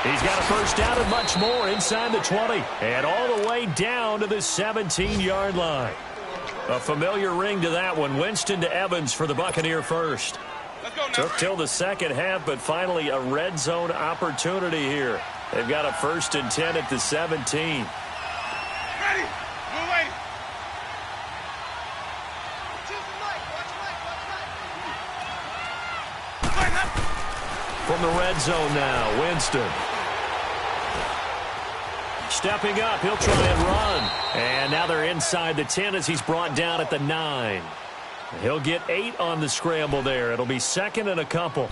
He's got a first down and much more inside the 20. And all the way down to the 17-yard line. A familiar ring to that one. Winston to Evans for the Buccaneer first. Took till the second half, but finally a red zone opportunity here. They've got a 1st and 10 at the 17. Ready. Move away. From the red zone now, Winston. Stepping up, he'll try and run. And now they're inside the 10 as he's brought down at the 9. He'll get 8 on the scramble there. It'll be 2nd and a couple.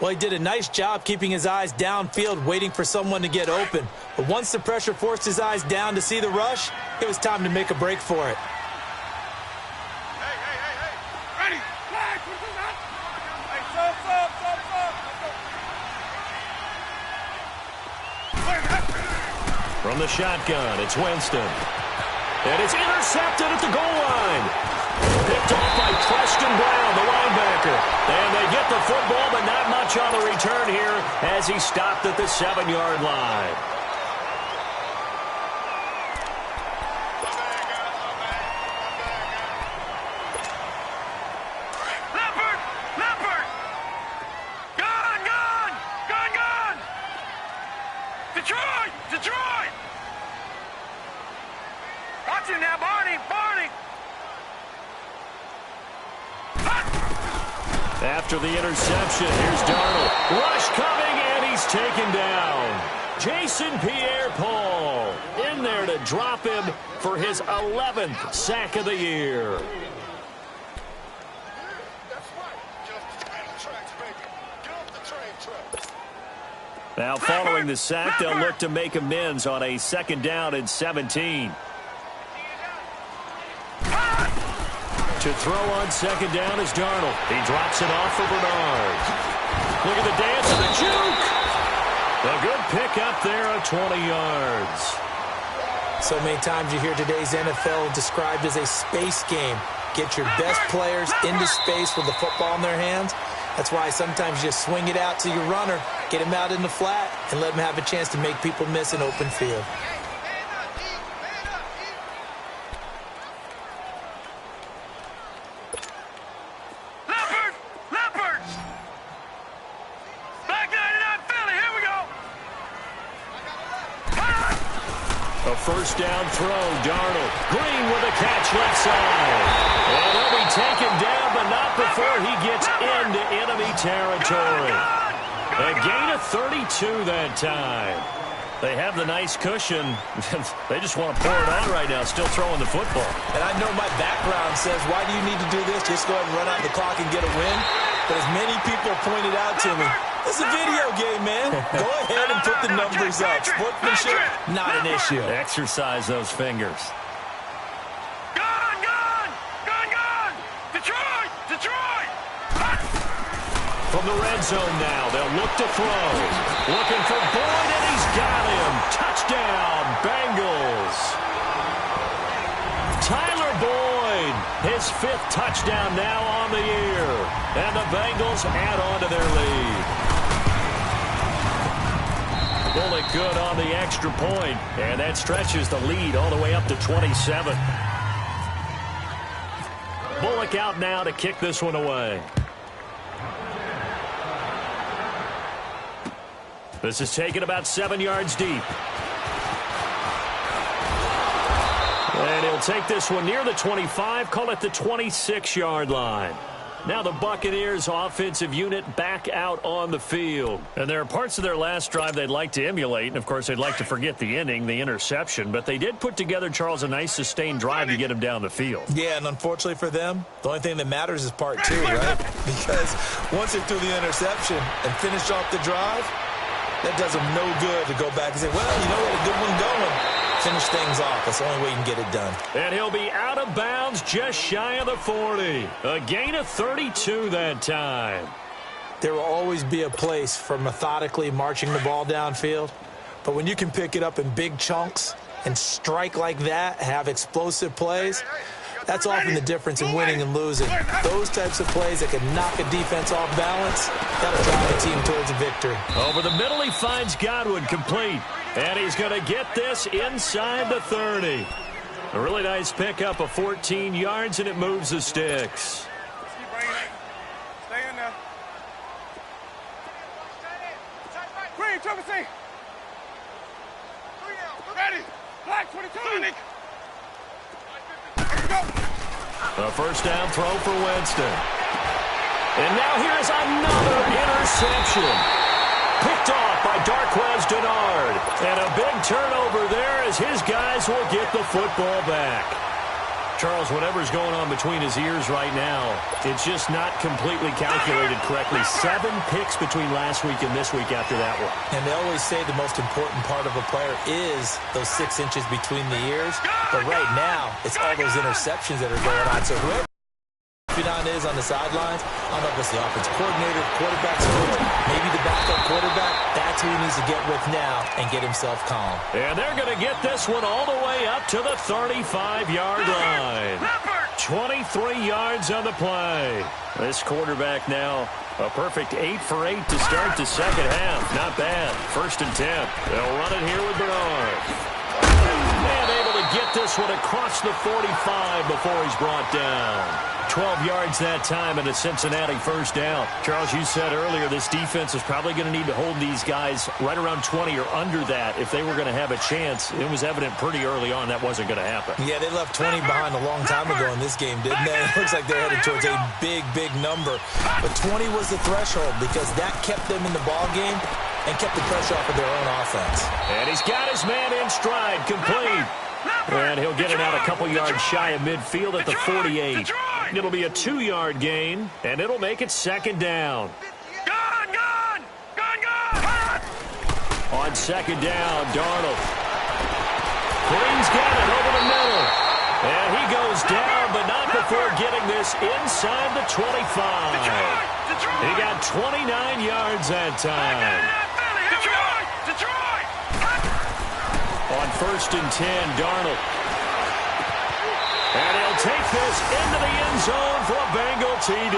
Well, he did a nice job keeping his eyes downfield, waiting for someone to get open. But once the pressure forced his eyes down to see the rush, it was time to make a break for it. Hey. Ready. Flag. Hey, sub. From the shotgun, it's Winston. And it's intercepted at the goal line. Picked off by Preston Brown, the linebacker. And they get the football, but not much on the return here as he stopped at the 7-yard line. Leopard. Gone. Detroit. Watch him now, Barney. After the interception, here's Darnold. Rush coming, and he's taken down. Jason Pierre-Paul in there to drop him for his 11th sack of the year. Now following the sack, they'll look to make amends on a 2nd down and 17. To throw on 2nd down is Darnold. He drops it off for Bernard. Look at the dance and the juke. A good pickup there of 20 yards. So many times you hear today's NFL described as a space game. Get your best players into space with the football in their hands. That's why sometimes you just swing it out to your runner, get him out in the flat, and let him have a chance to make people miss an open field. A 1st down throw, Darnold. Green with a catch left side. And he'll be taken down, but not before he gets into enemy territory. A gain of 32 that time. They have the nice cushion. They just want to pour it on right now, still throwing the football. And I know my background says, why do you need to do this? Just go ahead and run out the clock and get a win. But as many people pointed out to me, it's a video game, man. Go ahead and put the numbers up. Sportsmanship, not an issue. Exercise those fingers. Gone! Detroit! From the red zone now, they'll look to throw. Looking for Boyd, and he's got him. Touchdown, Bengals. Tyler Boyd, his 5th touchdown now on the year. And the Bengals add on to their lead. Bullock good on the extra point, and that stretches the lead all the way up to 27. Bullock out now to kick this one away. This is taken about 7 yards deep. And he'll take this one near the 25, call it the 26-yard line. Now the Buccaneers offensive unit back out on the field. And there are parts of their last drive they'd like to emulate. And, of course, they'd like to forget the inning, the interception. But they did put together, Charles, a nice sustained drive to get him down the field. Yeah, and unfortunately for them, the only thing that matters is part 2, right? Because once they threw the interception and finished off the drive, that does them no good to go back and say, well, you know what, a good one going. Finish things off. That's the only way you can get it done. And he'll be out of bounds just shy of the 40. A gain of 32 that time. There will always be a place for methodically marching the ball downfield. But when you can pick it up in big chunks and strike like that, have explosive plays, that's often the difference in winning and losing. Those types of plays that can knock a defense off balance, that'll drive the team towards a victory. Over the middle, he finds Godwin complete. And he's going to get this inside the 30. A really nice pickup of 14 yards, and it moves the sticks. Let's keep bringing it. Stay in there. Green, triple C. Ready. Black 22. Let's go. A first down throw for Winston. And now here's another interception. Picked off by Darquez Denard. And a big turnover there as his guys will get the football back. Charles, whatever's going on between his ears right now, it's just not completely calculated correctly. 7 picks between last week and this week after that one. And they always say the most important part of a player is those 6 inches between the ears. But right now, it's all those interceptions that are going on. So whoever is on the sidelines, I don't know if it's the offensive coordinator, quarterback's coach, maybe the backup quarterback. That's who he needs to get with now and get himself calm. And they're going to get this one all the way up to the 35-yard line. 23 yards on the play. This quarterback now a perfect 8 for 8 to start the second half. Not bad. 1st and 10. They'll run it here with Bernard. And able to get this one across the 45 before he's brought down. 12 yards that time and a Cincinnati first down. Charles, you said earlier this defense is probably going to need to hold these guys right around 20 or under that if they were going to have a chance. It was evident pretty early on that wasn't going to happen. Yeah, they left 20 behind a long time ago in this game, didn't they? It looks like they're headed towards a big, big number. But 20 was the threshold because that kept them in the ball game and kept the pressure off of their own offense. And he's got his man in stride, complete. And he'll get it out a couple yards shy of midfield at the 48. It'll be a 2-yard gain, and it'll make it 2nd down. Gone! On 2nd down, Darnold. Green's got it over the middle. And he goes down, but not before getting this inside the 25. He got 29 yards that time. Detroit! On 1st and 10, Darnold. And he'll take this into the end zone for a Bengal TD.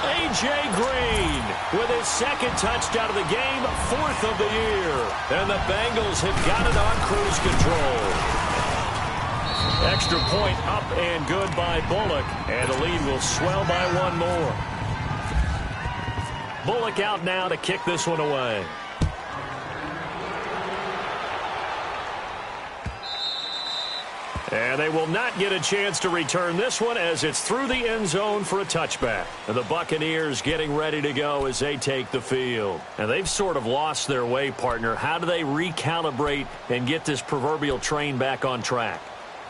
A.J. Green with his 2nd touchdown of the game, 4th of the year. And the Bengals have got it on cruise control. Extra point up and good by Bullock. And the lead will swell by 1 more. Bullock out now to kick this one away. And they will not get a chance to return this one as it's through the end zone for a touchback. And the Buccaneers getting ready to go as they take the field. And they've sort of lost their way, partner. How do they recalibrate and get this proverbial train back on track?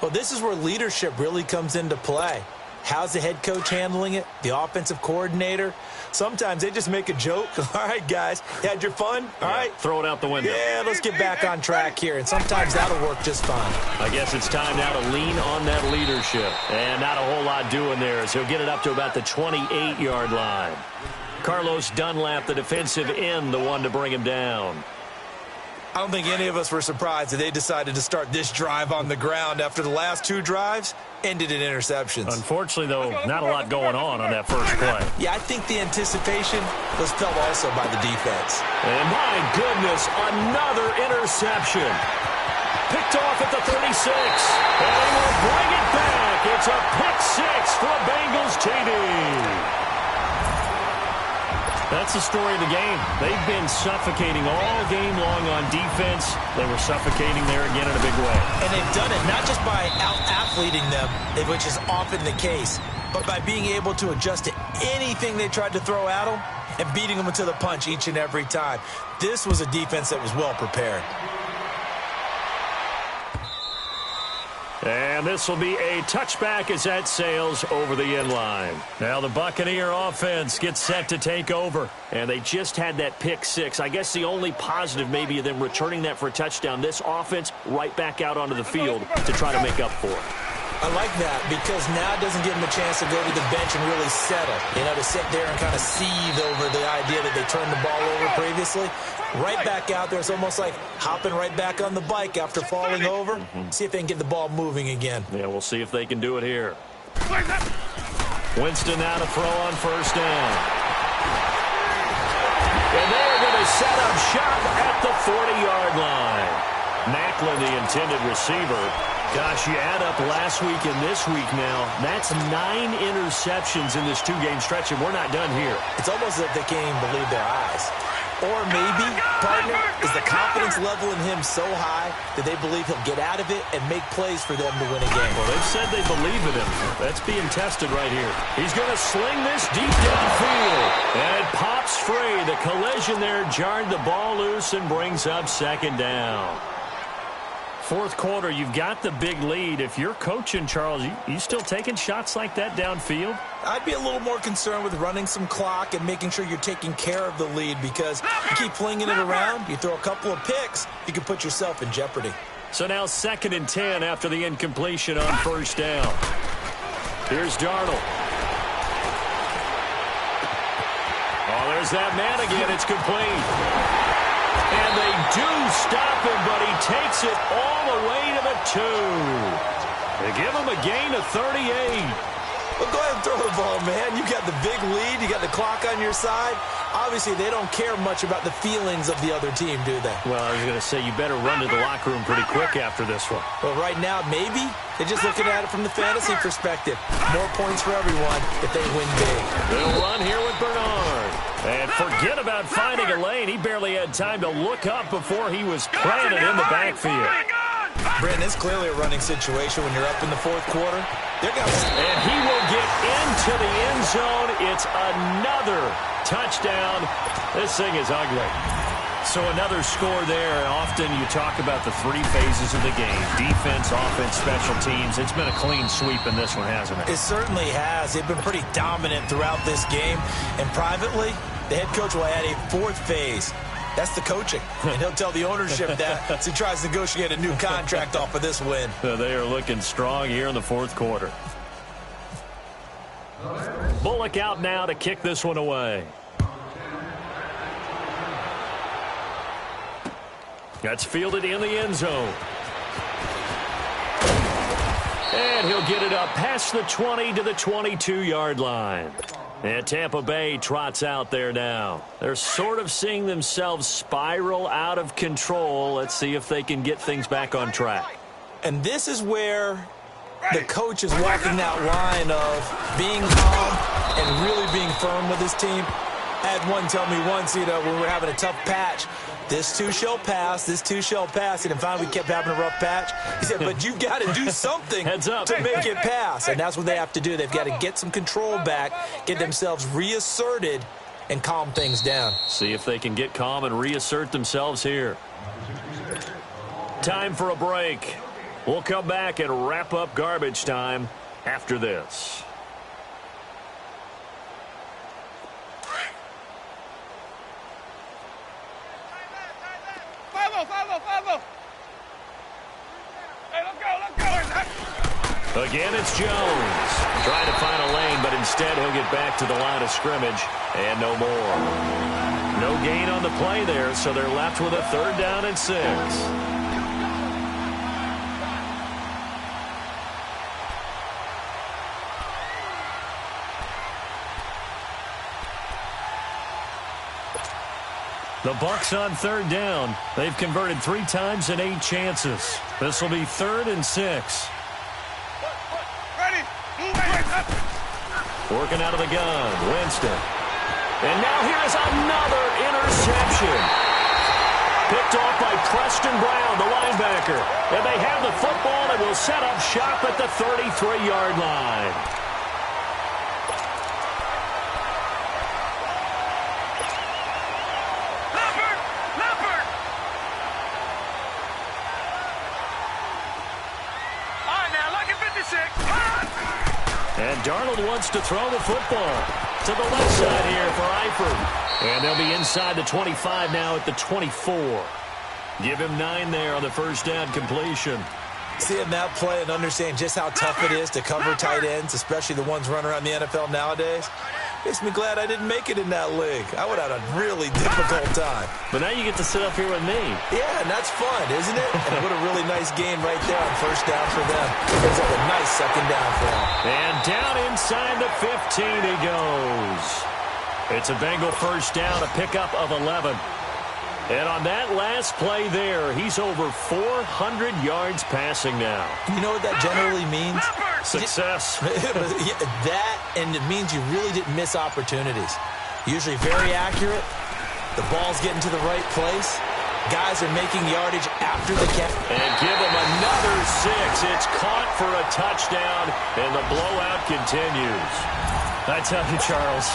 Well, this is where leadership really comes into play. How's the head coach handling it? The offensive coordinator? Sometimes they just make a joke. All right, guys, you had your fun? All right. Throw it out the window. Yeah, let's get back on track here. And sometimes that'll work just fine. I guess it's time now to lean on that leadership. And not a whole lot doing there as he'll get it up to about the 28-yard line. Carlos Dunlap, the defensive end, the one to bring him down. I don't think any of us were surprised that they decided to start this drive on the ground after the last 2 drives ended in interceptions. Unfortunately, though, not a lot going on that first play. Yeah, I think the anticipation was felt also by the defense. And my goodness, another interception. Picked off at the 36. And they will bring it back. It's a pick 6 for a Bengals TD. That's the story of the game. They've been suffocating all game long on defense. They were suffocating there again in a big way. And they've done it not just by out-athleting them, which is often the case, but by being able to adjust to anything they tried to throw at them and beating them to the punch each and every time. This was a defense that was well prepared. And this will be a touchback as that sails over the end line. Now the Buccaneer offense gets set to take over. And they just had that pick 6. I guess the only positive maybe of them returning that for a touchdown. This offense right back out onto the field to try to make up for it. I like that because now it doesn't give them a chance to go to the bench and really settle. You know, to sit there and kind of seethe over the idea that they turned the ball over previously. Right back out there. It's almost like hopping right back on the bike after falling over. See if they can get the ball moving again. Yeah, we'll see if they can do it here. Winston now to throw on first down. And they're going to set up shop at the 40-yard line. Macklin, the intended receiver. Gosh, you add up last week and this week now, that's 9 interceptions in this 2-game stretch, and we're not done here. It's almost as if they can't even believe their eyes. Or maybe, partner, is the confidence level in him so high that they believe he'll get out of it and make plays for them to win a game. Well, they've said they believe in him. That's being tested right here. He's going to sling this deep downfield. And it pops free. The collision there jarred the ball loose and brings up 2nd down. Fourth quarter, you've got the big lead. If you're coaching, Charles, you still taking shots like that downfield? I'd be a little more concerned with running some clock and making sure you're taking care of the lead, because you keep flinging it around, you throw a couple of picks, you can put yourself in jeopardy. So now 2nd and 10 after the incompletion on 1st down. Here's Darnold. Oh, there's that man again. It's complete. And they do stop him, but he takes it all the way to the 2. They give him a gain of 38. Well, go ahead and throw the ball, man. You got the big lead. You got the clock on your side. Obviously, they don't care much about the feelings of the other team, do they? Well, I was going to say, you better run to the locker room pretty quick after this one. Well, right now, maybe. They're just looking at it from the fantasy perspective. More points for everyone if they win big. They'll run here with Bernard. And forget about finding a lane. He barely had time to look up before he was planted in the backfield. Brandon, it's clearly a running situation when you're up in the 4th quarter. And he will get into the end zone. It's another touchdown. This thing is ugly. So another score there. And often you talk about the 3 phases of the game. Defense, offense, special teams. It's been a clean sweep in this one, hasn't it? It certainly has. They've been pretty dominant throughout this game. And privately, the head coach will add a 4th phase. That's the coaching. And he'll tell the ownership that as he tries to negotiate a new contract off of this win. They are looking strong here in the 4th quarter. Bullock out now to kick this one away. That's fielded in the end zone. And he'll get it up past the 20 to the 22-yard line. And Tampa Bay trots out there now. They're sort of seeing themselves spiral out of control. Let's see if they can get things back on track. And this is where the coach is walking that line of being calm and really being firm with his team. I had one tell me once, when we were having a tough patch, this too shall pass, this too shall pass. And finally we kept having a rough patch. He said, but you got to do something to make it pass. And that's what they have to do. They've got to get some control back, get themselves reasserted, and calm things down. See if they can get calm and reassert themselves here. Time for a break. We'll come back and wrap up garbage time after this. Again, it's Jones. Trying to find a lane, but instead he'll get back to the line of scrimmage and no more. No gain on the play there, so they're left with a 3rd down and 6. The Bucs on 3rd down. They've converted 3 times in 8 chances. This will be 3rd and 6. Working out of the gun, Winston. And now here's another interception. Picked off by Preston Brown, the linebacker. And they have the football and will set up shop at the 33-yard line. And Darnold wants to throw the football to the left side here for Eifert. And they'll be inside the 25 now at the 24. Give him 9 there on the 1st down completion. Seeing that play and understanding just how tough it is to cover tight ends, especially the ones running around the NFL nowadays, makes me glad I didn't make it in that league. I would have had a really difficult time. But now you get to sit up here with me. Yeah, and that's fun, isn't it? And what a really nice game right there on 1st down for them. It's like a nice 2nd down for them. And down inside the 15 he goes. It's a Bengal 1st down, a pickup of 11. And on that last play there, he's over 400 yards passing now. You know what that generally means? Success. That, and it means you really didn't miss opportunities. Usually very accurate. The ball's getting to the right place. Guys are making yardage after the catch. And give him another 6. It's caught for a touchdown, and the blowout continues. I tell you, Charles,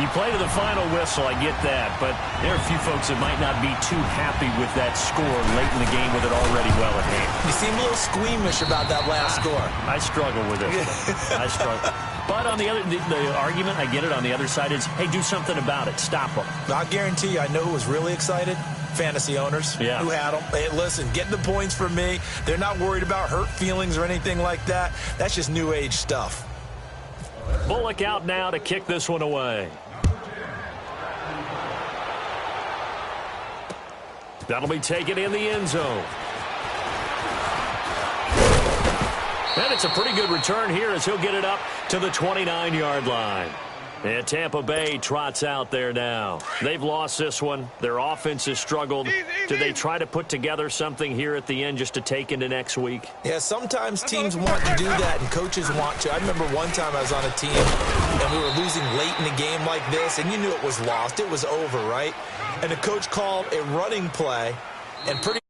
you play to the final whistle, I get that, but there are a few folks that might not be too happy with that score late in the game with it already well at hand. You seem a little squeamish about that last score. I struggle with it. I struggle. But on the other, the argument, I get it, on the other side is, hey, do something about it. Stop them. I guarantee you, I know who was really excited. Fantasy owners who had them. Hey, listen, get the points for me. They're not worried about hurt feelings or anything like that. That's just new age stuff. Bullock out now to kick this one away. That'll be taken in the end zone. And it's a pretty good return here as he'll get it up to the 29-yard line. And Tampa Bay trots out there now. They've lost this one. Their offense has struggled. Do they try to put together something here at the end just to take into next week? Yeah, sometimes teams want to do that and coaches want to. I remember one time I was on a team and we were losing late in a game like this, and you knew it was lost. It was over, right? And the coach called a running play, and pretty